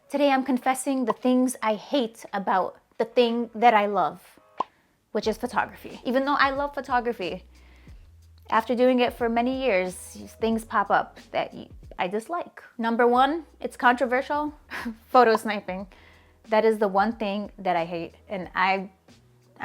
Today I'm confessing the things I hate about the thing that I love, which is photography. Even though I love photography, after doing it for many years, things pop up that I dislike. Number one, it's controversial, photo sniping. That is the one thing that I hate, and I'm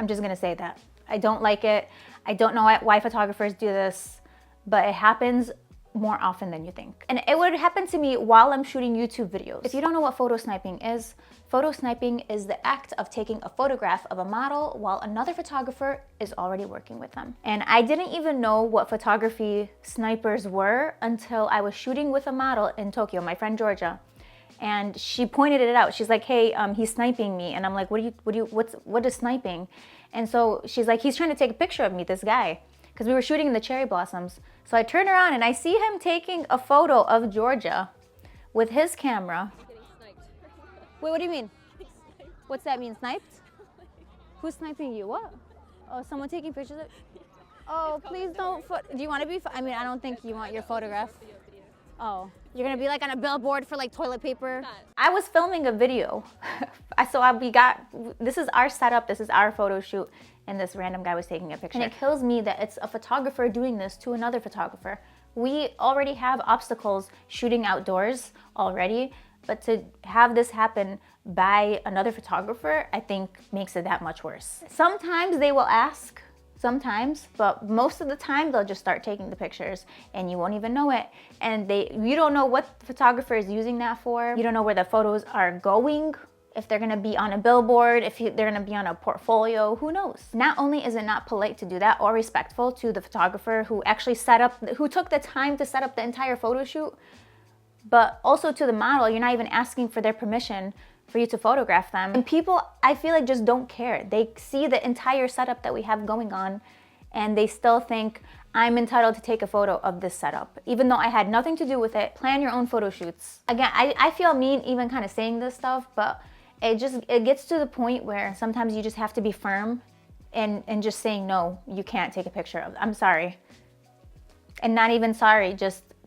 just gonna say that. I don't like it. I don't know why photographers do this, but it happens more often than you think. And it would happen to me while I'm shooting YouTube videos. If you don't know what photo sniping is the act of taking a photograph of a model while another photographer is already working with them. And I didn't even know what photography snipers were until I was shooting with a model in Tokyo, my friend Georgia. And she pointed it out. She's like, hey, he's sniping me. And I'm like, what is sniping? And so she's like, he's trying to take a picture of me, this guy. Because we were shooting in the cherry blossoms. So I turn around and I see him taking a photo of Georgia with his camera. Wait, what do you mean? What's that mean, sniped? Who's sniping you? What? Oh, someone taking pictures of... Oh, please don't... Do you want to be... I mean, I don't think you want your photograph. Oh, you're gonna be like on a billboard for like toilet paper? I was filming a video. This is our setup, this is our photo shoot, and this random guy was taking a picture. And it kills me that it's a photographer doing this to another photographer. We already have obstacles shooting outdoors already, but to have this happen by another photographer, I think makes it that much worse. Sometimes they will ask, but most of the time they'll just start taking the pictures and you won't even know it. And you don't know what the photographer is using that for. You don't know where the photos are going, if they're gonna be on a billboard, if they're gonna be on a portfolio, who knows? Not only is it not polite to do that or respectful to the photographer who actually who took the time to set up the entire photo shoot, but also to the model, you're not even asking for their permission for you to photograph them. And people, I feel like, just don't care. They see the entire setup that we have going on and they still think I'm entitled to take a photo of this setup, even though I had nothing to do with it. Plan your own photo shoots. Again, I feel mean even kind of saying this stuff, but it gets to the point where sometimes you just have to be firm and just saying, no, you can't take a picture of, I'm sorry. And not even sorry,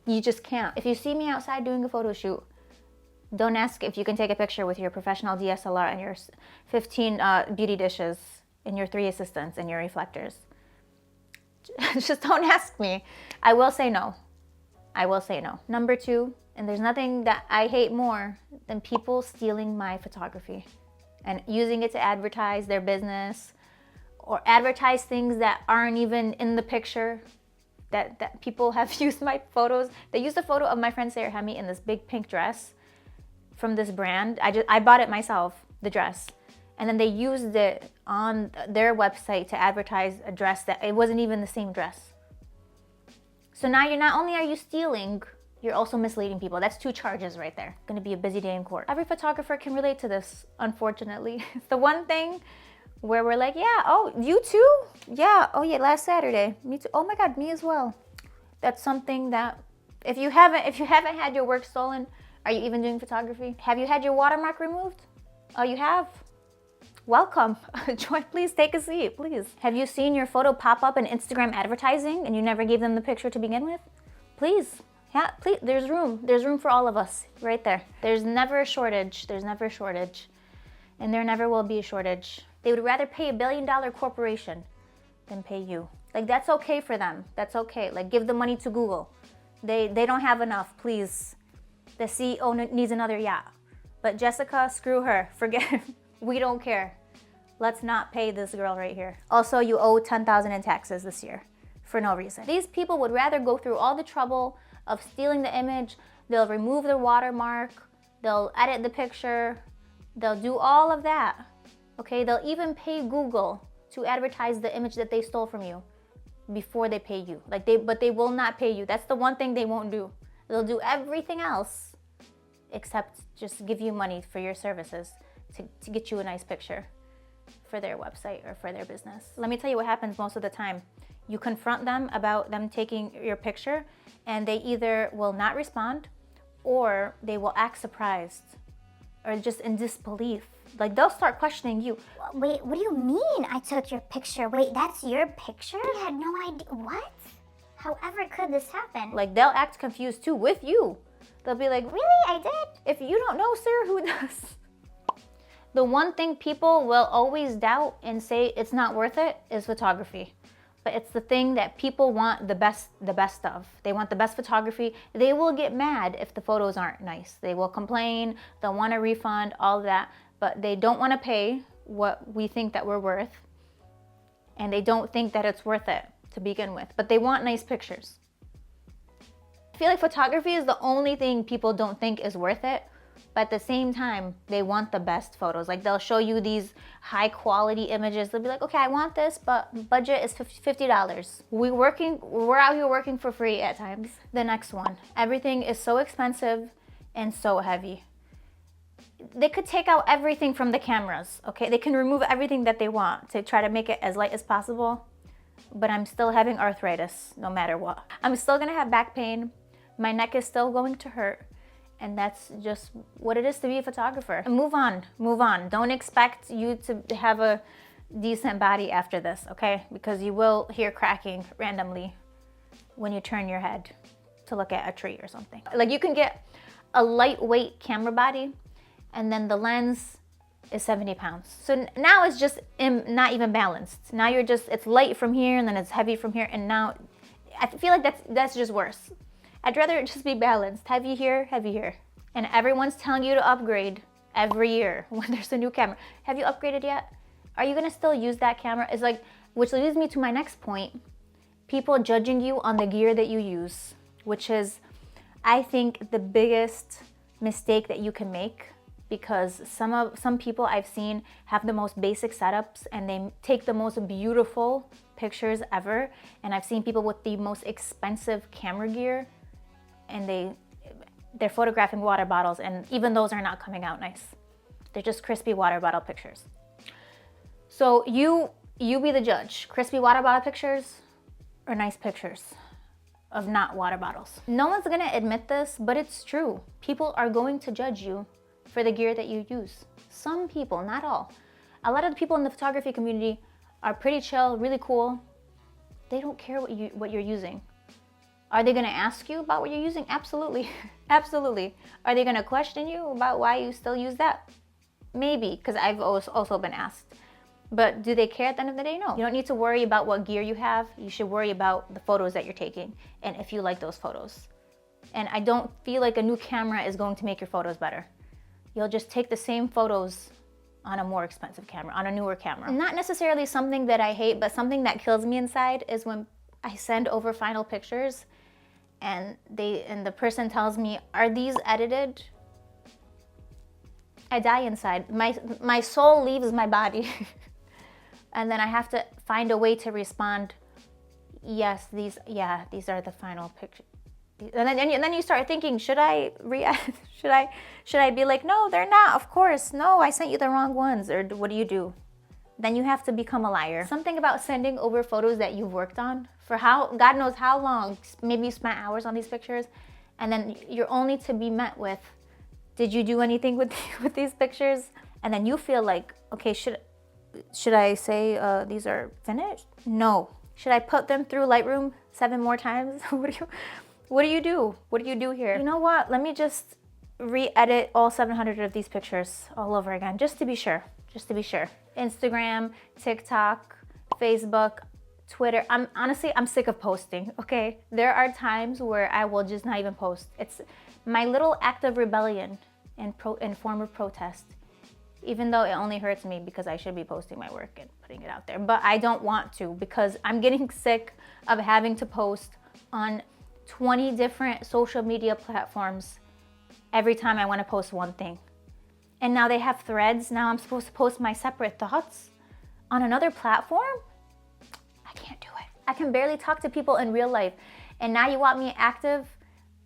you just can't. If you see me outside doing a photo shoot, don't ask if you can take a picture with your professional DSLR and your 15 beauty dishes and your 3 assistants and your reflectors. Just don't ask me. I will say no. I will say no. Number 2, and there's nothing that I hate more than people stealing my photography and using it to advertise their business or advertise things that aren't even in the picture. That people have used my photos. They used a photo of my friend Sarah Hemi in this big pink dress from this brand. I bought it myself, the dress. And then they used it on their website to advertise a dress that it wasn't even the same dress. So now not only are you stealing, you're also misleading people. That's 2 charges right there. Gonna be a busy day in court. Every photographer can relate to this, unfortunately. It's the one thing where we're like, yeah, oh, you too? Yeah, oh yeah, last Saturday, me too. Oh my God, me as well. That's something that, if you haven't had your work stolen, are you even doing photography? Have you had your watermark removed? Oh, you have? Welcome. Join, please take a seat, please. Have you seen your photo pop up in Instagram advertising and you never gave them the picture to begin with? Please, yeah, please, there's room. There's room for all of us right there. There's never a shortage. There's never a shortage. And there never will be a shortage. They would rather pay $1 billion corporation than pay you. Like, that's okay for them. That's okay. Like, give the money to Google. They don't have enough, please. The CEO needs another yacht. But Jessica, screw her. Forget, we don't care. Let's not pay this girl right here. Also, you owe $10,000 in taxes this year for no reason. These people would rather go through all the trouble of stealing the image. They'll remove the watermark. They'll edit the picture. They'll do all of that. Okay, they'll even pay Google to advertise the image that they stole from you before they pay you. But they will not pay you. That's the one thing they won't do. They'll do everything else except just give you money for your services to get you a nice picture for their website or for their business. Let me tell you what happens most of the time. You confront them about them taking your picture and they either will not respond or they will act surprised or just in disbelief. Like, they'll start questioning you. Wait, what do you mean I took your picture? Wait, that's your picture? I had no idea. What? However could this happen? Like, they'll act confused too with you. They'll be like, really, I did? if you don't know, sir, who does? The one thing people will always doubt and say it's not worth it is photography. But it's the thing that people want the best of. They want the best photography. They will get mad if the photos aren't nice. They will complain, they'll want a refund, all of that, but they don't want to pay what we think that we're worth. And they don't think that it's worth it to begin with, but they want nice pictures. I feel like photography is the only thing people don't think is worth it, but at the same time, they want the best photos. Like they'll show you these high quality images. They'll be like, okay, I want this, but budget is $50. We're out here working for free at times. The next one, everything is so expensive and so heavy. They could take out everything from the cameras, okay? They can remove everything that they want to try to make it as light as possible, but I'm still having arthritis no matter what. I'm still gonna have back pain. My neck is still going to hurt. And that's just what it is to be a photographer. And move on. Don't expect you to have a decent body after this, okay? Because you will hear cracking randomly when you turn your head to look at a tree or something. Like you can get a lightweight camera body and then the lens is 70 pounds. So now it's just not even balanced. Now it's light from here and then it's heavy from here, and now I feel like that's just worse. I'd rather it just be balanced. Heavy here, heavy here. And everyone's telling you to upgrade every year when there's a new camera. Have you upgraded yet? Are you gonna still use that camera? It's like, which leads me to my next point. People judging you on the gear that you use, which is, I think, the biggest mistake that you can make, because some people I've seen have the most basic setups and they take the most beautiful pictures ever. And I've seen people with the most expensive camera gear and they're photographing water bottles, and even those are not coming out nice. They're just crispy water bottle pictures. So you be the judge. Crispy water bottle pictures or nice pictures of not water bottles. No one's gonna admit this, but it's true. People are going to judge you for the gear that you use. Some people, not all. A lot of the people in the photography community are pretty chill, really cool. They don't care what you're using. Are they gonna ask you about what you're using? Absolutely, absolutely. Are they gonna question you about why you still use that? Maybe, because I've also been asked. But do they care at the end of the day? No. You don't need to worry about what gear you have. You should worry about the photos that you're taking and if you like those photos. And I don't feel like a new camera is going to make your photos better. You'll just take the same photos on a more expensive camera, on a newer camera. Not necessarily something that I hate, but something that kills me inside is when I send over final pictures and the person tells me, are these edited? I die inside. My soul leaves my body. And then I have to find a way to respond, yes, these are the final pictures. And then you start thinking, should I react? Should I be like, no, they're not, of course, no, I sent you the wrong ones, or what do? Then you have to become a liar. Something about sending over photos that you've worked on for God knows how long, maybe you spent hours on these pictures, and then you're only to be met with, did you do anything with these pictures? And then you feel like, okay, should I say these are finished? No. Should I put them through Lightroom 7 more times? What do you do? What do you do here? You know what? Let me just re-edit all 700 of these pictures all over again, just to be sure. Instagram, TikTok, Facebook, Twitter. I'm sick of posting, okay? There are times where I will just not even post. It's my little act of rebellion and form of protest, even though it only hurts me because I should be posting my work and putting it out there. But I don't want to, because I'm getting sick of having to post on 20 different social media platforms every time I want to post one thing. And now they have threads. Now I'm supposed to post my separate thoughts on another platform? I can't do it. I can barely talk to people in real life. And now you want me active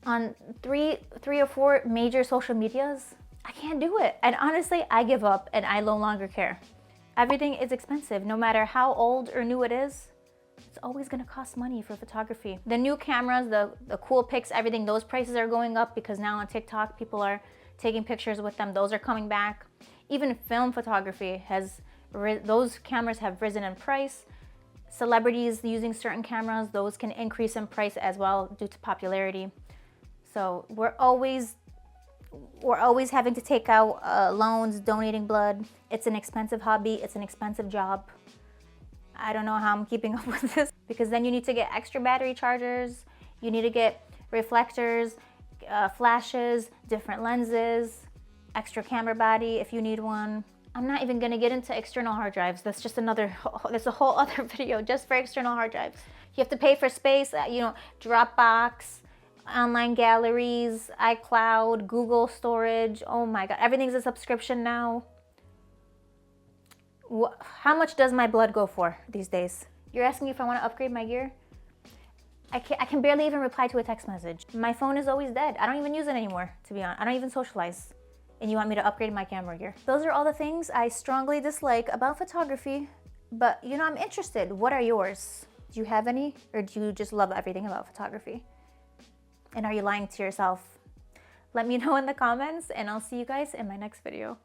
on three or four major social medias? I can't do it. And honestly, I give up and I no longer care. Everything is expensive, no matter how old or new it is. It's always gonna cost money for photography. The new cameras, the cool pics, everything, those prices are going up because now on TikTok, people are taking pictures with them. Those are coming back. Even film photography those cameras have risen in price. Celebrities using certain cameras, those can increase in price as well due to popularity. So we're always having to take out loans, donating blood. It's an expensive hobby. It's an expensive job. I don't know how I'm keeping up with this, because then you need to get extra battery chargers. You need to get reflectors, flashes, different lenses, extra camera body if you need one. I'm not even gonna get into external hard drives. That's just that's a whole other video just for external hard drives. You have to pay for space, Dropbox, online galleries, iCloud, Google storage. Oh my God, everything's a subscription now. How much does my blood go for these days? You're asking me if I want to upgrade my gear? I can barely even reply to a text message. My phone is always dead. I don't even use it anymore, to be honest. I don't even socialize. And you want me to upgrade my camera gear? Those are all the things I strongly dislike about photography. But I'm interested. What are yours? Do you have any? Or do you just love everything about photography? And are you lying to yourself? Let me know in the comments, and I'll see you guys in my next video.